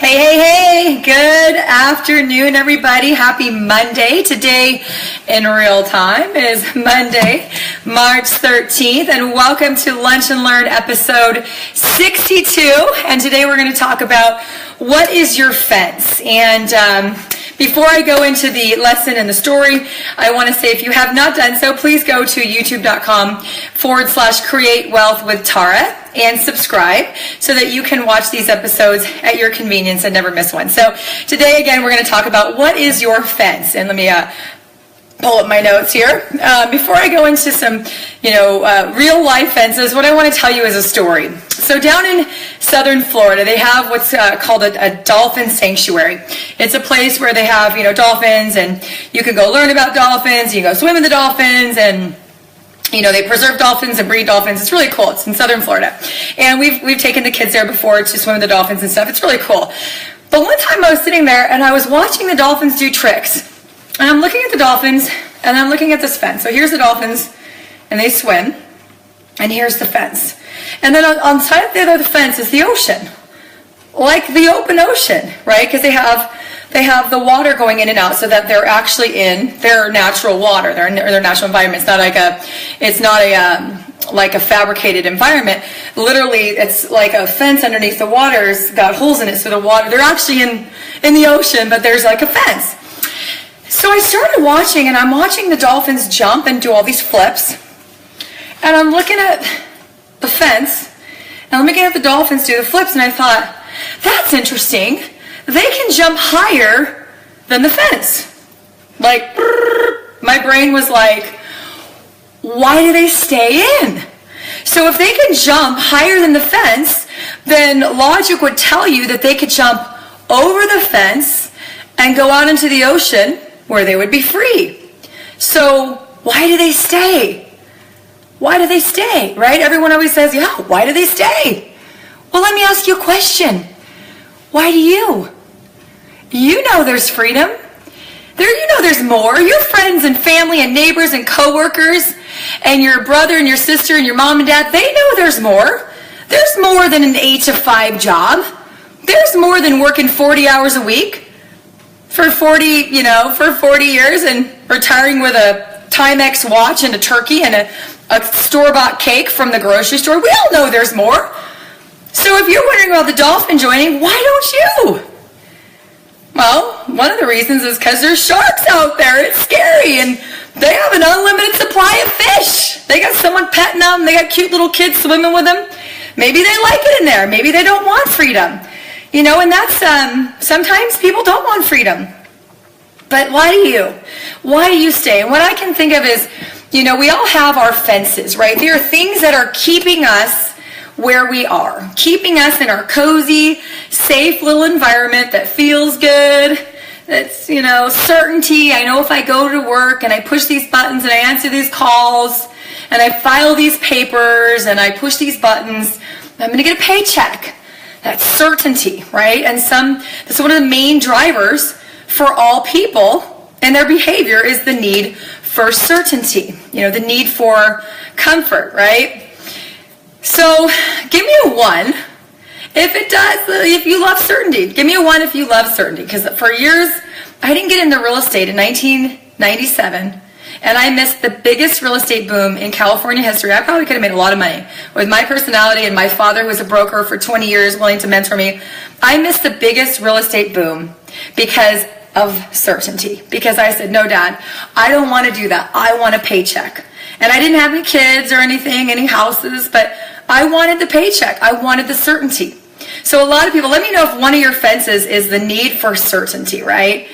Hey, hey, hey, good afternoon, everybody. Happy Monday. Today in real time is Monday, March 13th, and welcome to Lunch and Learn episode 62. And today we're going to talk about what is your fence. And before I go into the lesson and the story, I want to say if you have not done so, please go to youtube.com/create wealth with Tara and subscribe so that you can watch these episodes at your convenience and never miss one. So today, again, we're going to talk about what is your fence. And let me pull up my notes here. Before I go into some, real life fences, what I want to tell you is a story. So down in southern Florida, they have what's called a dolphin sanctuary. It's a place where they have, dolphins, and you can go learn about dolphins, you can go swim in the dolphins, and they preserve dolphins and breed dolphins. It's really cool. It's in southern Florida. And we've taken the kids there before to swim with the dolphins and stuff. It's really cool. But one time I was sitting there and I was watching the dolphins do tricks. And I'm looking at the dolphins and I'm looking at this fence. So here's the dolphins and they swim. And here's the fence. And then on the side of the fence is the ocean. Like the open ocean, right? Because they have the water going in and out so that they're actually in their natural water, their natural environment. It's not like a fabricated environment. Literally, it's like a fence underneath the water's got holes in it, so they're actually in the ocean, but there's like a fence. So I started watching, and I'm watching the dolphins jump and do all these flips, and I'm looking at the fence, and I'm looking at the dolphins do the flips, and I thought, that's interesting. They can jump higher than the fence. Like, my brain was like, why do they stay in? So if they can jump higher than the fence, then logic would tell you that they could jump over the fence and go out into the ocean where they would be free. So why do they stay? Why do they stay, right? Everyone always says, yeah, why do they stay? Well, let me ask you a question. Why do you? You know there's freedom. There's more. Your friends and family and neighbors and coworkers and your brother and your sister and your mom and dad, they know there's more. There's more than an 8 to 5 job. There's more than working 40 hours a week for 40 years and retiring with a Timex watch and a turkey and a store-bought cake from the grocery store. We all know there's more. So if you're wondering about the dolphin joining, why don't you? Well, one of the reasons is because there's sharks out there. It's scary, and they have an unlimited supply of fish. They got someone petting them. They got cute little kids swimming with them. Maybe they like it in there. Maybe they don't want freedom. And that's, sometimes people don't want freedom. But why do you? Why do you stay? And what I can think of is, we all have our fences, right? There are things that are keeping us where we are, keeping us in our cozy, safe little environment that feels good. That's, certainty. I know if I go to work and I push these buttons and I answer these calls and I file these papers and I push these buttons, I'm going to get a paycheck. That's certainty, right? And that's one of the main drivers for all people and their behavior is the need for certainty, the need for comfort, right? So give me a 1 if you love certainty. Give me a 1 if you love certainty. Because for years, I didn't get into real estate in 1997. And I missed the biggest real estate boom in California history. I probably could have made a lot of money. With my personality and my father, who was a broker for 20 years, willing to mentor me, I missed the biggest real estate boom because of certainty. Because I said, no, Dad, I don't want to do that. I want a paycheck. And I didn't have any kids or anything, any houses, but I wanted the paycheck. I wanted the certainty. So a lot of people, let me know if one of your fences is the need for certainty, right?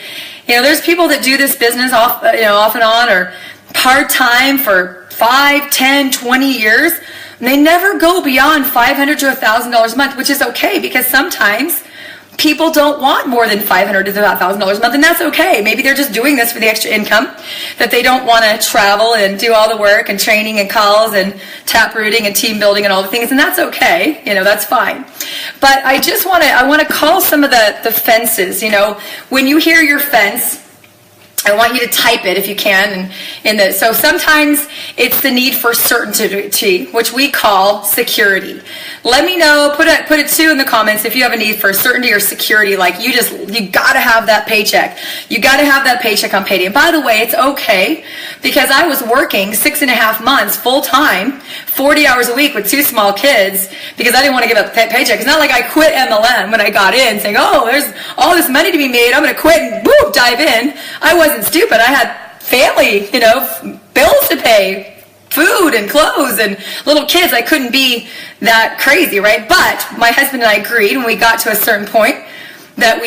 There's people that do this business off and on or part-time for 5, 10, 20 years. And they never go beyond $500 to $1,000 a month, which is okay because sometimes people don't want more than $500 to $1,000 a month, and that's okay. Maybe they're just doing this for the extra income, that they don't want to travel and do all the work and training and calls and tap rooting and team building and all the things, and that's okay. That's fine. But I want to call some of the fences. When you hear your fence, I want you to type it if you can. So sometimes it's the need for certainty, which we call security. Let me know, put a 2 in the comments if you have a need for certainty or security, like you got to have that paycheck. You got to have that paycheck on payday. And by the way, it's okay, because I was working 6.5 months full time, 40 hours a week with 2 small kids, because I didn't want to give up the paycheck. It's not like I quit MLM when I got in saying, oh, there's all this money to be made, I'm going to quit and woo, dive in. I wasn't stupid. I had family, bills to pay, food and clothes and little kids. I couldn't be that crazy, right? But my husband and I agreed when we got to a certain point that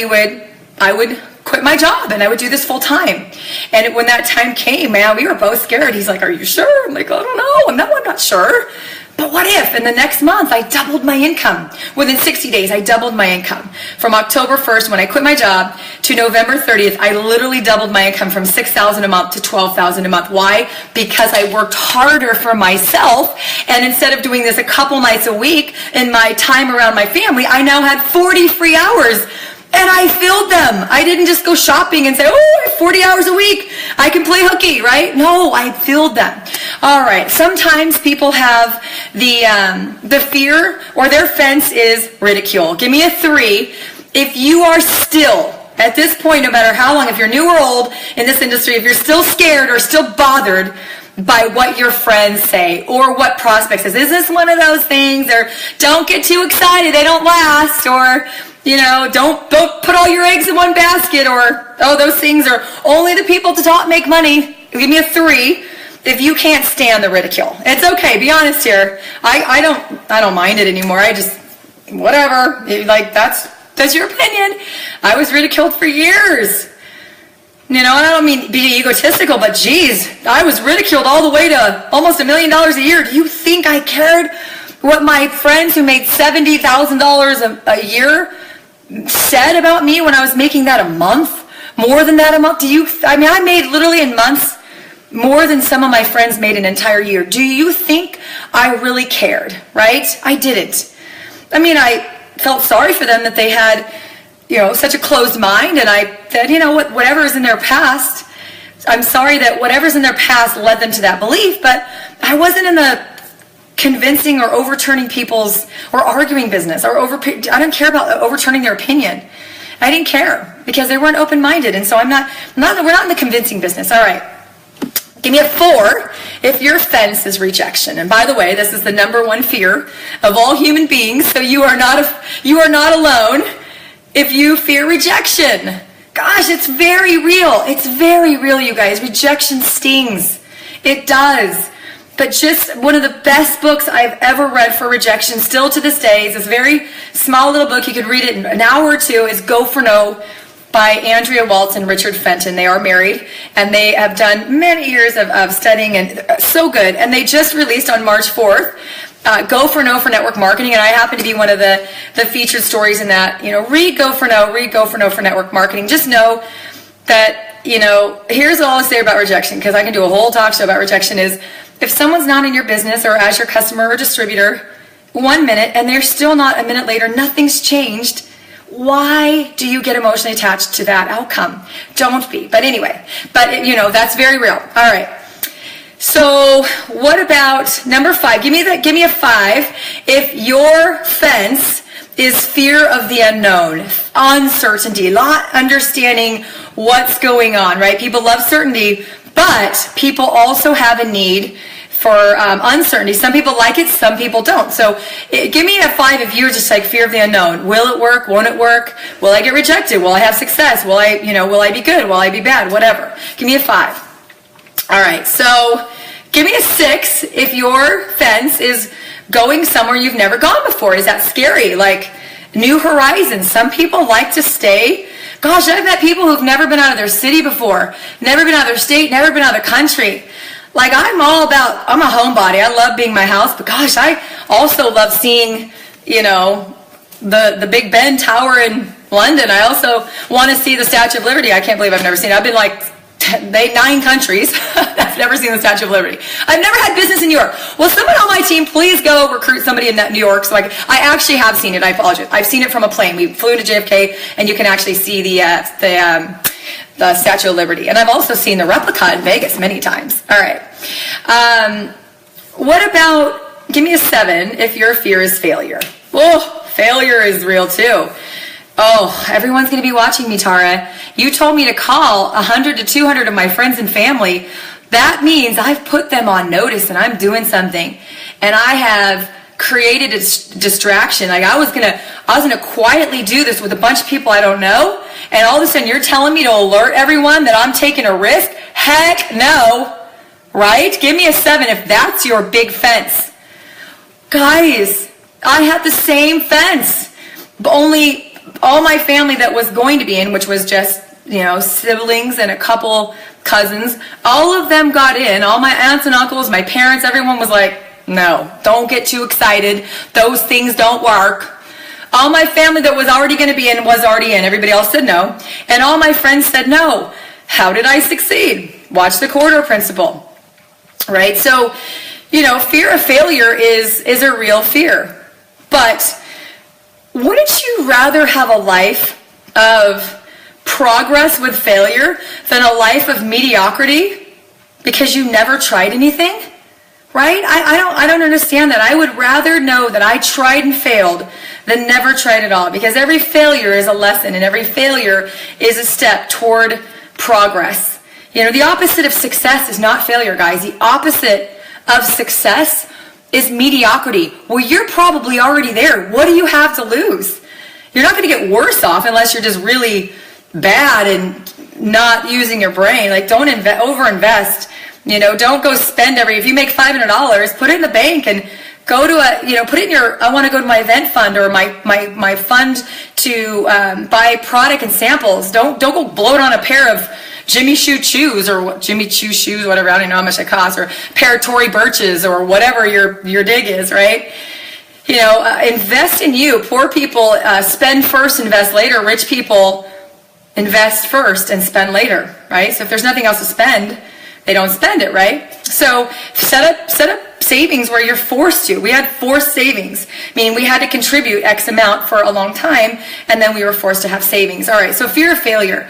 I would quit my job and I would do this full time. And when that time came, man, we were both scared. He's like, are you sure? I'm like, I don't know. I'm not sure. But what if? And the next month, I doubled my income. Within 60 days, I doubled my income. From October 1st, when I quit my job, to November 30th, I literally doubled my income from $6,000 a month to $12,000 a month. Why? Because I worked harder for myself. And instead of doing this a couple nights a week in my time around my family, I now had 40 free hours. And I filled them. I didn't just go shopping and say, oh, I have 40 hours a week, I can play hooky, right? No, I filled them. All right. Sometimes people have the fear, or their fence is ridicule. Give me a 3. If you are still, at this point, no matter how long, if you're new or old in this industry, if you're still scared or still bothered by what your friends say or what prospects says, is this one of those things? Or don't get too excited, they don't last, or don't put all your eggs in one basket, or, oh, those things are only the people to top make money. Give me a 3 if you can't stand the ridicule. It's okay, be honest here. I don't mind it anymore. I just, whatever, like that's your opinion. I was ridiculed for years. And I don't mean be egotistical, but geez, I was ridiculed all the way to almost $1 million a year. Do you think I cared what my friends who made $70,000 a year said about me when I was making that a month? More than that a month? I made literally in months more than some of my friends made an entire year. Do you think I really cared, right? I didn't. I felt sorry for them that they had, such a closed mind, and I said, whatever is in their past, I'm sorry that whatever's in their past led them to that belief, but I wasn't in the convincing or overturning people's or arguing business, or I don't care about overturning their opinion. I didn't care because they weren't open-minded, and so we're not in the convincing business. All right. Give me a 4 if your fence is rejection. And by the way, this is the number 1 fear of all human beings, so you are not alone if you fear rejection. Gosh, it's very real. It's very real, you guys. Rejection stings. It does. But just one of the best books I've ever read for rejection, still to this day, is this very small little book. You could read it in an hour or 2. Is Go for No by Andrea Waltz and Richard Fenton. They are married, and they have done many years of studying, and so good. And they just released on March 4th, Go for No for Network Marketing, and I happen to be one of the featured stories in that. Read Go for No for Network Marketing. Just know that, here's all I'll say about rejection, because I can do a whole talk show about rejection, is if someone's not in your business or as your customer or distributor 1 minute, and they're still not a minute later, nothing's changed, why do you get emotionally attached to that outcome? Don't be. But anyway, that's very real. All right. So what about number 5? Give me a 5 if your fence is fear of the unknown, uncertainty, not understanding what's going on, right? People love certainty, but people also have a need for uncertainty. Some people like it, some people don't. So give me a 5 if you're just like fear of the unknown. Will it work? Won't it work? Will I get rejected? Will I have success? Will I be good? Will I be bad? Whatever. Give me a 5. All right. So give me a 6 if your fence is going somewhere you've never gone before. Is that scary? Like new horizons. Some people like to stay. Gosh, I've met people who've never been out of their city before, never been out of their state, never been out of the country. Like I'm a homebody. I love being in my house, but gosh, I also love seeing, the Big Ben Tower in London. I also want to see the Statue of Liberty. I can't believe I've never seen it. I've been like 9 countries. I've never seen the Statue of Liberty. I've never had business in New York. Will someone on my team please go recruit somebody in New York? So I actually have seen it. I apologize. I've seen it from a plane. We flew to JFK, and you can actually see the the Statue of Liberty. And I've also seen the replica in Vegas many times. All right. What about, give me a 7 if your fear is failure. Oh, failure is real too. Oh, everyone's going to be watching me, Tara. You told me to call 100 to 200 of my friends and family. That means I've put them on notice and I'm doing something. And I have created a distraction. Like I was gonna quietly do this with a bunch of people I don't know. And all of a sudden you're telling me to alert everyone that I'm taking a risk? Heck no. Right? Give me a 7 if that's your big fence. Guys, I had the same fence. But only all my family that was going to be in, which was just, siblings and a couple cousins, all of them got in. All my aunts and uncles, my parents, everyone was like, no, don't get too excited. Those things don't work. All my family that was already going to be in was already in. Everybody else said no. And all my friends said no. How did I succeed? Watch the corridor principle. Right? So, fear of failure is a real fear. But wouldn't you rather have a life of progress with failure than a life of mediocrity because you never tried anything? Right? I don't understand that. I would rather know that I tried and failed than never tried at all, because every failure is a lesson and every failure is a step toward progress. The opposite of success is not failure, guys. The opposite of success is mediocrity. Well, you're probably already there. What do you have to lose? You're not going to get worse off unless you're just really bad and not using your brain. Like, don't overinvest. Don't go spend if you make $500, put it in the bank and go to put it in your, I want to go to my event fund or my fund to buy product and samples. Don't go blow it on a pair of Jimmy Choo shoes or Jimmy Choo shoes, whatever. I don't know how much it costs, or a pair of Tory Burches or whatever your dig is, right? Invest in you. Poor people spend first, invest later. Rich people invest first and spend later, right? So if there's nothing else to spend, they don't spend it, right? So set up savings where you're forced to. We had forced savings, meaning we had to contribute X amount for a long time, and then we were forced to have savings. All right, so fear of failure.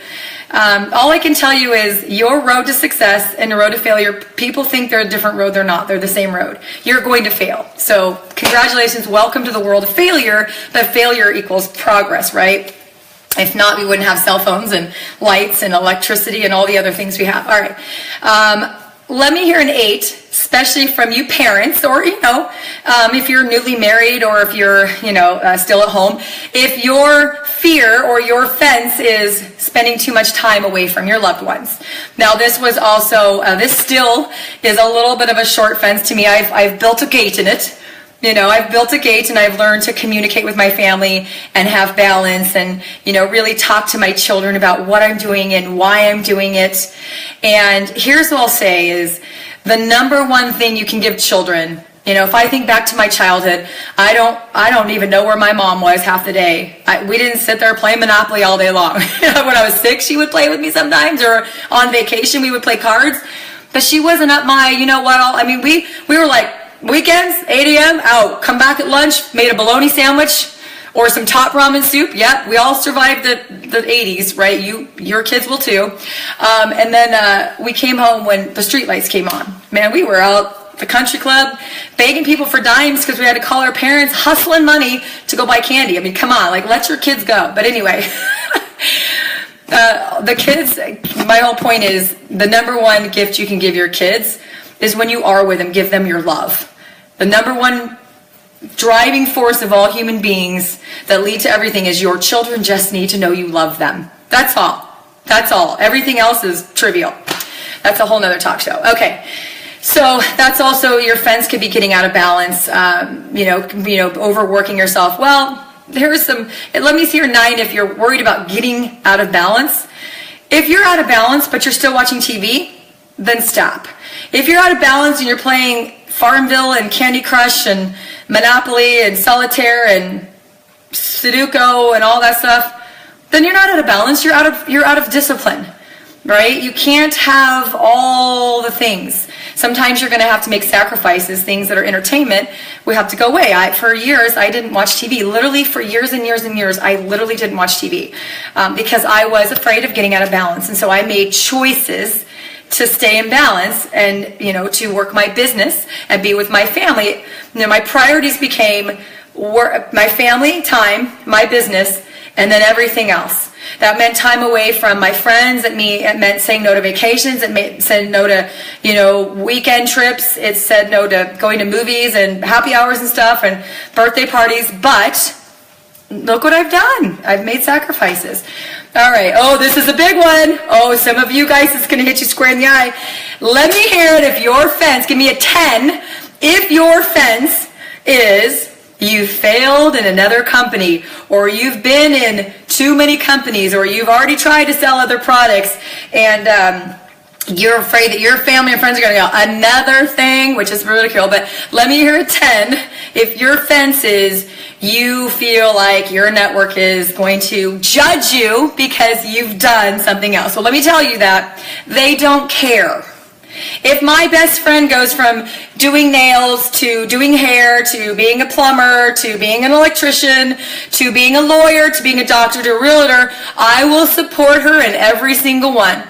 All I can tell you is your road to success and the road to failure, people think they're a different road. They're not. They're the same road. You're going to fail. So congratulations. Welcome to the world of failure, but failure equals progress, right? If not, we wouldn't have cell phones and lights and electricity and all the other things we have. All right. Let me hear an 8, especially from you parents, or, if you're newly married or if you're, still at home. If your fear or your fence is spending too much time away from your loved ones. Now, this was also, this still is a little bit of a short fence to me. I've built a gate in it. I've built a gate and I've learned to communicate with my family and have balance and, really talk to my children about what I'm doing and why I'm doing it. And here's what I'll say is the number one thing you can give children, if I think back to my childhood, I don't even know where my mom was half the day. We didn't sit there playing Monopoly all day long. When I was 6, she would play with me sometimes, or on vacation we would play cards, but she wasn't up my, we were like, weekends, 8 a.m., out. Come back at lunch, made a bologna sandwich or some top ramen soup. Yep, we all survived the 80s, right? Your kids will too. And then we came home when the street lights came on. Man, we were out the country club, begging people for dimes because we had to call our parents, hustling money to go buy candy. Come on, let your kids go. But anyway, the kids, my whole point is the number one gift you can give your kids is when you are with them, give them your love. The number one driving force of all human beings that lead to everything is your children just need to know you love them. That's all. That's all. Everything else is trivial. That's a whole nother talk show. Okay. So that's also, your fence could be getting out of balance, overworking yourself. Well, here's some, let me see your 9 if you're worried about getting out of balance. If you're out of balance, but you're still watching TV, then stop. If you're out of balance and you're playing Farmville and Candy Crush and Monopoly and Solitaire and Sudoku and all that stuff, then you're not out of balance. You're out of discipline, right? You can't have all the things. Sometimes you're going to have to make sacrifices, things that are entertainment. We have to go away. For years, I didn't watch TV. Literally for years and years and years, I literally didn't watch TV because I was afraid of getting out of balance. And so I made choices to stay in balance and, to work my business and be with my family. My priorities became work, my family, time, my business, and then everything else. That meant time away from my friends. It meant saying no to vacations. It said no to, weekend trips. It said no to going to movies and happy hours and stuff and birthday parties. But look what I've done. I've made sacrifices. All right. Oh, this is a big one. Oh, some of you guys, it's going to hit you square in the eye. Let me hear it if your fence, give me a 10, if your fence is you failed in another company, or you've been in too many companies, or you've already tried to sell other products, and you're afraid that your family and friends are going to go, another thing, which is ridicule, but let me hear a 10 if your fence is you feel like your network is going to judge you because you've done something else. Well, let me tell you that they don't care. If my best friend goes from doing nails to doing hair to being a plumber to being an electrician to being a lawyer to being a doctor to a realtor, I will support her in every single one,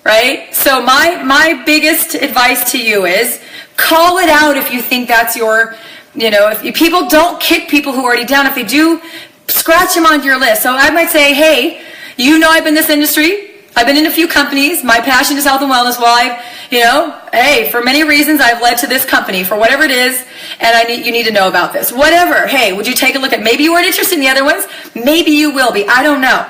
right? So my biggest advice to you is call it out if you think that's your, if people don't kick people who are already down. If they do, scratch them onto your list. So I might say, hey, I've been in this industry. I've been in a few companies. My passion is health and wellness. Well, hey, for many reasons, I've led to this company for whatever it is, and you need to know about this. Whatever. Hey, would you take a look at, maybe you weren't interested in the other ones. Maybe you will be. I don't know.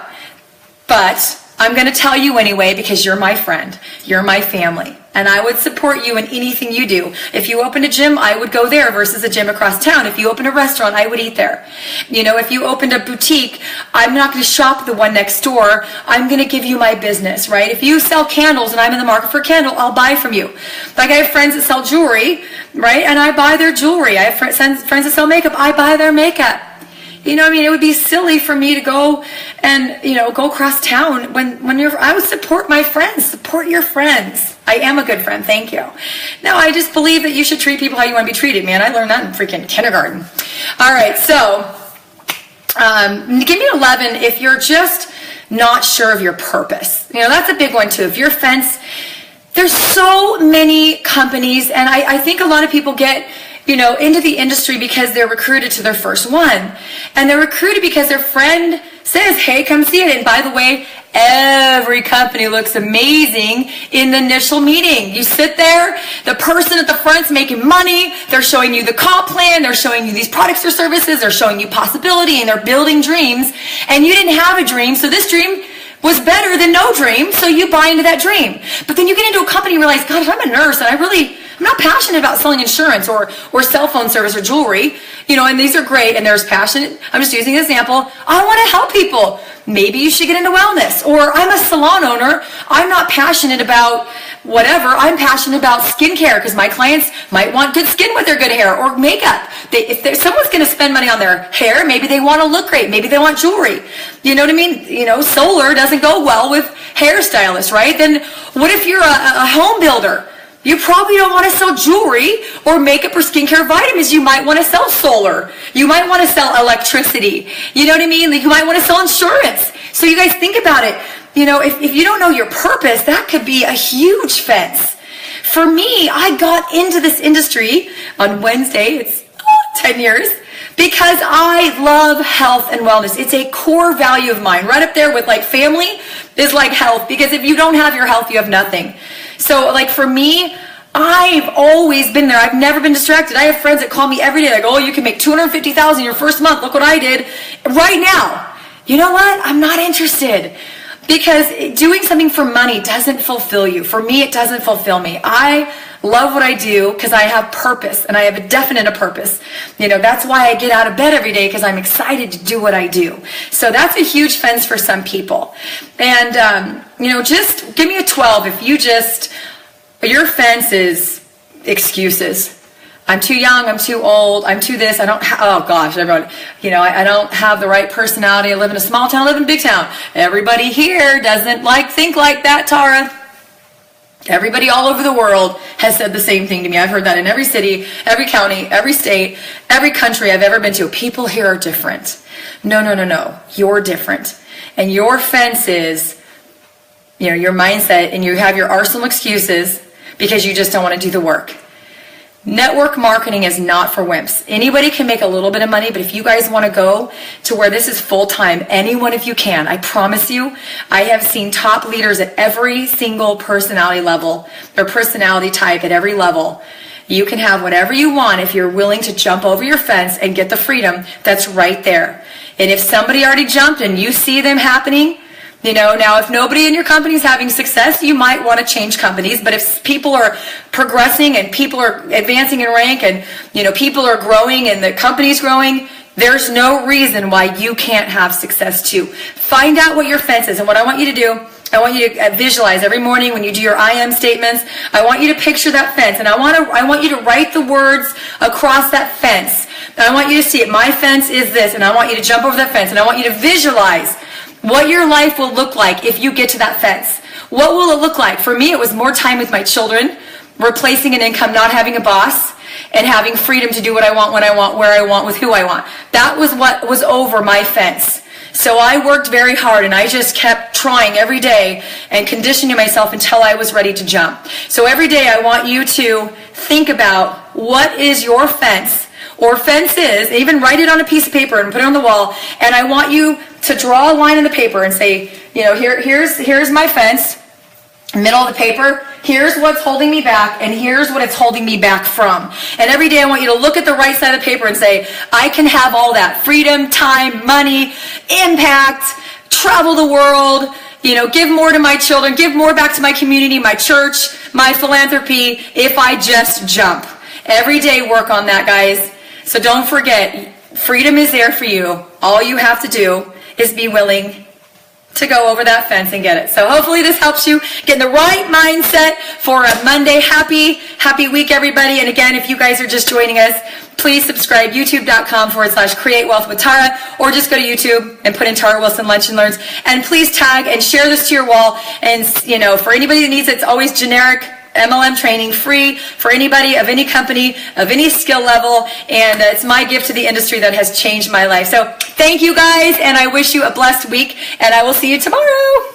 But I'm going to tell you anyway because you're my friend. You're my family. And I would support you in anything you do. If you opened a gym, I would go there versus a gym across town. If you opened a restaurant, I would eat there. If you opened a boutique, I'm not going to shop at the one next door. I'm going to give you my business, right? If you sell candles and I'm in the market for a candle, I'll buy from you. Like I have friends that sell jewelry, right? And I buy their jewelry. I have friends that sell makeup. I buy their makeup. It would be silly for me to go and, go across town when I would support my friends, support your friends. I am a good friend. Thank you. No, I just believe that you should treat people how you want to be treated, man. I learned that in freaking kindergarten. All right. So, give me 11 if you're just not sure of your purpose. That's a big one too. If your fence, there's so many companies, and I think a lot of people get into the industry because they're recruited to their first one. And they're recruited because their friend says, hey, come see it. And by the way, every company looks amazing in the initial meeting. You sit there, the person at the front's making money, they're showing you the comp plan, they're showing you these products or services, they're showing you possibility, and they're building dreams. And you didn't have a dream, so this dream was better than no dream, so you buy into that dream. But then you get into a company and realize, God, I'm a nurse, and I'm not passionate about selling insurance or cell phone service or jewelry, and these are great, and there's passion. I'm just using an example. I want to help people. Maybe you should get into wellness. Or I'm a salon owner. I'm not passionate about whatever. I'm passionate about skincare because my clients might want good skin with their good hair or makeup. If someone's going to spend money on their hair, maybe they want to look great. Maybe they want jewelry. You know what I mean? Solar doesn't go well with hairstylists, right? Then what if you're a home builder? You probably don't want to sell jewelry or makeup or skincare vitamins. You might want to sell solar. You might want to sell electricity. You know what I mean? You might want to sell insurance. So you guys think about it. If you don't know your purpose, that could be a huge fence. For me, I got into this industry on Wednesday. It's 10 years. Because I love health and wellness. It's a core value of mine. Right up there with family is like health. Because if you don't have your health, you have nothing. So for me, I've always been there. I've never been distracted. I have friends that call me every day like, oh, you can make $250,000 your first month. Look what I did right now. You know what? I'm not interested. Because doing something for money doesn't fulfill you. For me, it doesn't fulfill me. I love what I do because I have purpose, and I have a definite purpose. That's why I get out of bed every day, because I'm excited to do what I do. So that's a huge fence for some people. And, just give me a 12 if your fence is excuses. I'm too young, I'm too old, I'm too this, oh gosh, everyone, I don't have the right personality. I live in a small town, I live in a big town. Everybody here doesn't think like that, Tara. Everybody all over the world has said the same thing to me. I've heard that in every city, every county, every state, every country I've ever been to. People here are different. No. You're different. And your fence is, your mindset, and you have your arsenal of excuses because you just don't want to do the work. Network marketing is not for wimps. Anybody can make a little bit of money, but if you guys want to go to where this is full-time, any one of you can. I promise you, I have seen top leaders at every single personality level or personality type at every level. You can have whatever you want if you're willing to jump over your fence and get the freedom that's right there. And if somebody already jumped and you see them happening, now if nobody in your company is having success, you might want to change companies. But if people are progressing and people are advancing in rank and, people are growing and the company's growing, there's no reason why you can't have success too. Find out what your fence is. And what I want you to do, I want you to visualize every morning when you do your I am statements. I want you to picture that fence. And I want you to write the words across that fence. And I want you to see it. My fence is this. And I want you to jump over that fence. And I want you to visualize what your life will look like if you get to that fence. What will it look like? For me, it was more time with my children, replacing an income, not having a boss, and having freedom to do what I want, when I want, where I want, with who I want. That was what was over my fence. So I worked very hard, and I just kept trying every day and conditioning myself until I was ready to jump. So every day I want you to think about what is your fence or fences, even write it on a piece of paper and put it on the wall, and I want you to draw a line in the paper and say, here's my fence, middle of the paper, here's what's holding me back, and here's what it's holding me back from. And every day I want you to look at the right side of the paper and say, I can have all that. Freedom, time, money, impact, travel the world, give more to my children, give more back to my community, my church, my philanthropy, if I just jump. Every day work on that, guys. So don't forget, freedom is there for you. All you have to do is be willing to go over that fence and get it. So hopefully this helps you get in the right mindset for a Monday. Happy week, everybody. And again, if you guys are just joining us, please subscribe, youtube.com/Create Wealth with Tara, or just go to YouTube and put in Tara Wilson Lunch and Learns. And please tag and share this to your wall. And, for anybody that needs it, it's always generic MLM training, free for anybody of any company, of any skill level, and it's my gift to the industry that has changed my life. So thank you guys, and I wish you a blessed week, and I will see you tomorrow.